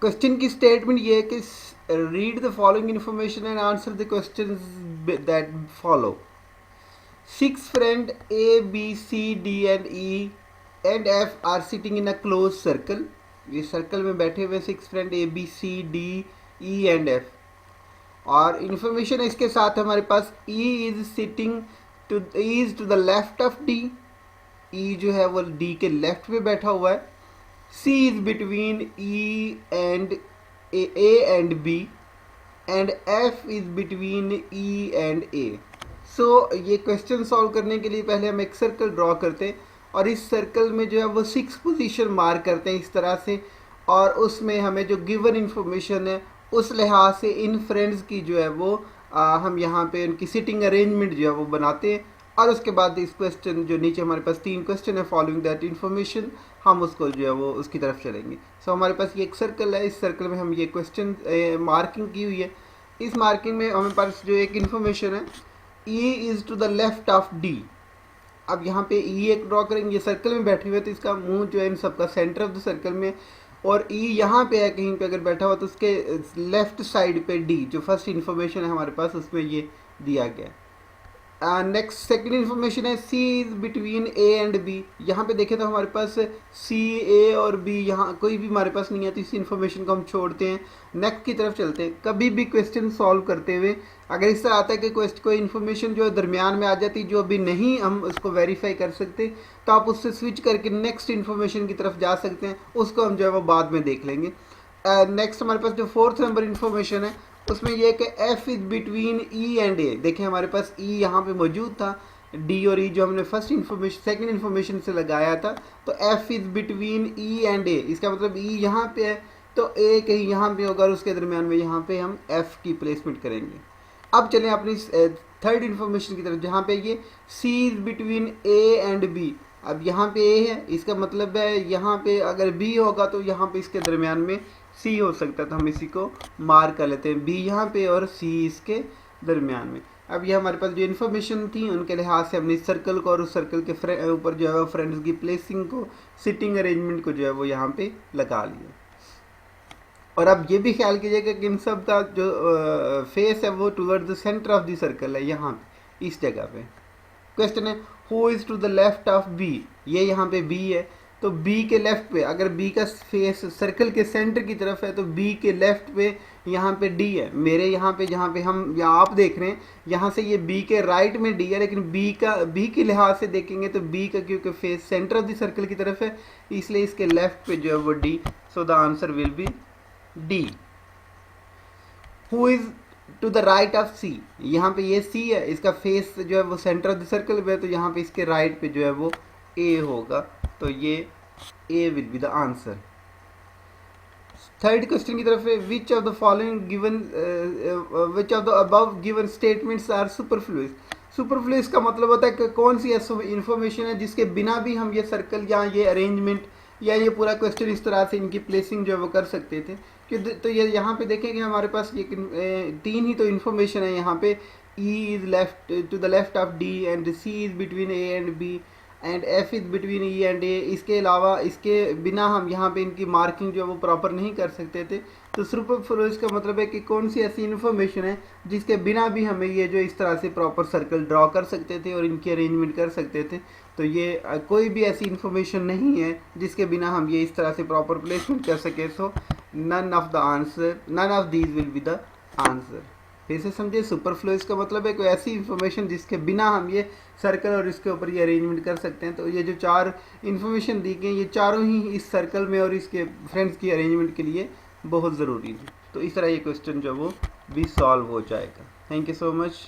Question की statement ये है कि read the following information and answer the questions that follow. 6 friends A, B, C, D and E and F are sitting in a closed circle. ये circle में बैठे हुए 6 friend A, B, C, D, E and F। और information इसके साथ हमारे पास E is sitting to is to the left of D। E जो है वो D के लेफ्ट में बैठा हुआ है। C is between E and A and B and F is between E and A। सो ये क्वेश्चन सॉल्व करने के लिए पहले हम एक सर्कल ड्रॉ करते हैं और इस सर्कल में जो है वो 6 पोजीशन मार्क करते हैं इस तरह से, और उसमें हमें जो गिवन इन्फॉर्मेशन है उस लिहाज से इन फ्रेंड्स की जो है वो हम यहाँ पे उनकी सिटिंग अरेंजमेंट जो है वो बनाते हैं। और उसके बाद इस क्वेश्चन जो नीचे हमारे पास 3 क्वेश्चन है फॉलोइंग दैट इन्फॉर्मेशन, हम उसको जो है वो उसकी तरफ चलेंगे। सो हमारे पास ये एक सर्कल है, इस सर्कल में हम ये क्वेश्चन मार्किंग की हुई है। इस मार्किंग में हमारे पास जो एक इन्फॉर्मेशन है E is to the left of D। अब यहाँ पे E एक ड्रॉ करेंगे, ये सर्कल में बैठे हुए तो इसका मुंह जो है इन सबका सेंटर ऑफ द सर्कल में, और E यहाँ पे है कहीं पे अगर बैठा हुआ तो उसके लेफ्ट साइड पे D जो फर्स्ट इन्फॉर्मेशन है हमारे पास उसमें ये दिया गया है। नेक्स्ट सेकंड इन्फॉर्मेशन है C is between A and B। यहाँ पे देखें तो हमारे पास C, A और B यहाँ कोई भी हमारे पास नहीं है, तो इस इन्फॉर्मेशन को हम छोड़ते हैं, नेक्स्ट की तरफ चलते हैं। कभी भी क्वेश्चन सॉल्व करते हुए अगर इस तरह आता है कि कोई इन्फॉर्मेशन जो है दरमियान में आ जाती जो अभी नहीं हम उसको वेरीफाई कर सकते, तो आप उससे स्विच करके नेक्स्ट इन्फॉर्मेशन की तरफ जा सकते हैं, उसको हम जो है वो बाद में देख लेंगे। नेक्स्ट हमारे पास जो 4th नंबर इन्फॉर्मेशन है उसमें यह कि F is between E and A। देखें हमारे पास E यहाँ पे मौजूद था, D और E जो हमने फर्स्ट इन्फॉर्मेशन सेकंड इन्फॉर्मेशन से लगाया था, तो F is between E and A, इसका मतलब E यहाँ पे है तो A कहीं यहाँ पे होगा और उसके दरमियान में यहाँ पे हम F की प्लेसमेंट करेंगे। अब चलें अपनी थर्ड इन्फॉर्मेशन की तरफ, जहाँ पे ये C is between A and B। अब यहाँ पे A है, इसका मतलब है यहाँ पे अगर B होगा तो यहाँ पे इसके दरमियान में C हो सकता है, तो हम इसी को मार्क कर लेते हैं, B यहाँ पे और C इसके दरमियान में। अब ये हमारे पास जो इन्फॉर्मेशन थी उनके लिहाज से हमने इस सर्कल को और उस सर्कल के ऊपर जो है फ्रेंड्स की प्लेसिंग को, सिटिंग अरेंजमेंट को जो है वो यहाँ पे लगा लिया। और अब ये भी ख्याल कीजिएगा कि इन सब का जो फेस है वो toward the centre of the circle है, यहाँ पे इस जगह पे। क्वेश्चन है who is to the left of B। ये यहाँ पे B है, तो B के लेफ्ट पे अगर B का फेस सर्कल के सेंटर की तरफ है तो B के लेफ्ट पे यहाँ पे D है। मेरे यहाँ पे जहाँ पे हम यहाँ आप देख रहे हैं यहाँ से ये B के राइट में D है, लेकिन B के लिहाज से देखेंगे तो B का क्योंकि face centre of the circle की तरफ है इसलिए इसके लेफ्ट पे जो है वो D। So the answer will be D। Who is to the right of C। यहाँ पे ये C है, इसका फेस जो है वो सेंटर ऑफ द सर्कल पे है, तो यहाँ पे इसके राइट पे जो है वो A होगा, तो ये A will be the answer. Third question की तरफ है which of the following given which of the above given statements are superfluous. Superfluous का मतलब होता है कि कौन सी ऐसी इंफॉर्मेशन है जिसके बिना भी हम ये सर्कल या ये अरेंजमेंट या ये पूरा क्वेश्चन इस तरह से इनकी प्लेसिंग जो है वो कर सकते थे। तो ये यहाँ पे देखेंगे हमारे पास ये 3 ही तो इन्फॉर्मेशन है यहाँ पे। E is left to the left of D and C is between A and B and F is between E and A। इसके अलावा इसके बिना हम यहाँ पे इनकी मार्किंग जो है वो प्रॉपर नहीं कर सकते थे। तो सुपरफ्लुअस का मतलब है कि कौन सी ऐसी इन्फॉर्मेशन है जिसके बिना भी हमें ये जो इस तरह से प्रॉपर सर्कल ड्रॉ कर सकते थे और इनकी अरेंजमेंट कर सकते थे। तो ये कोई भी ऐसी इन्फॉर्मेशन नहीं है जिसके बिना हम ये इस तरह से प्रॉपर प्लेसमेंट कर सके। So none of these will be the answer. फिर से समझिए, सुपरफ्लुअस का मतलब है कोई ऐसी इन्फॉर्मेशन जिसके बिना हम ये सर्कल और इसके ऊपर ये अरेंजमेंट कर सकते हैं। तो ये जो 4 इन्फॉर्मेशन दी गई ये चारों ही इस सर्कल में और इसके फ्रेंड्स की अरेंजमेंट के लिए बहुत ज़रूरी है। तो इस तरह ये क्वेश्चन जो वो भी सॉल्व हो जाएगा। Thank you so much.